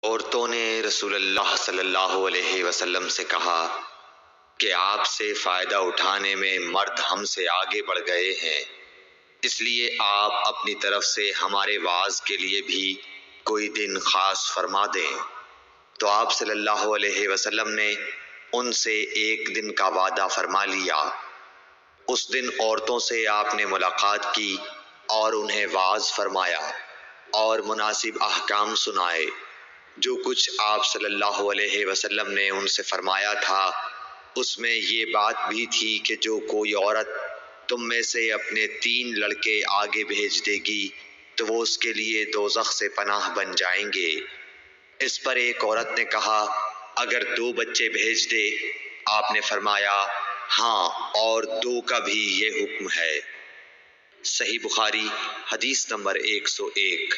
عورتوں نے رسول اللہ صلی اللہ علیہ وسلم سے کہا کہ آپ سے فائدہ اٹھانے میں مرد ہم سے آگے بڑھ گئے ہیں، اس لیے آپ اپنی طرف سے ہمارے وعظ کے لیے بھی کوئی دن خاص فرما دیں۔ تو آپ صلی اللہ علیہ وسلم نے ان سے ایک دن کا وعدہ فرما لیا۔ اس دن عورتوں سے آپ نے ملاقات کی اور انہیں واعظ فرمایا اور مناسب احکام سنائے۔ جو کچھ آپ صلی اللہ علیہ وسلم نے ان سے فرمایا تھا اس میں یہ بات بھی تھی کہ جو کوئی عورت تم میں سے اپنے 3 لڑکے آگے بھیج دے گی تو وہ اس کے لیے دوزخ سے پناہ بن جائیں گے۔ اس پر ایک عورت نے کہا اگر 2 بچے بھیج دے؟ آپ نے فرمایا ہاں، اور 2 کا بھی یہ حکم ہے۔ صحیح بخاری حدیث نمبر 101۔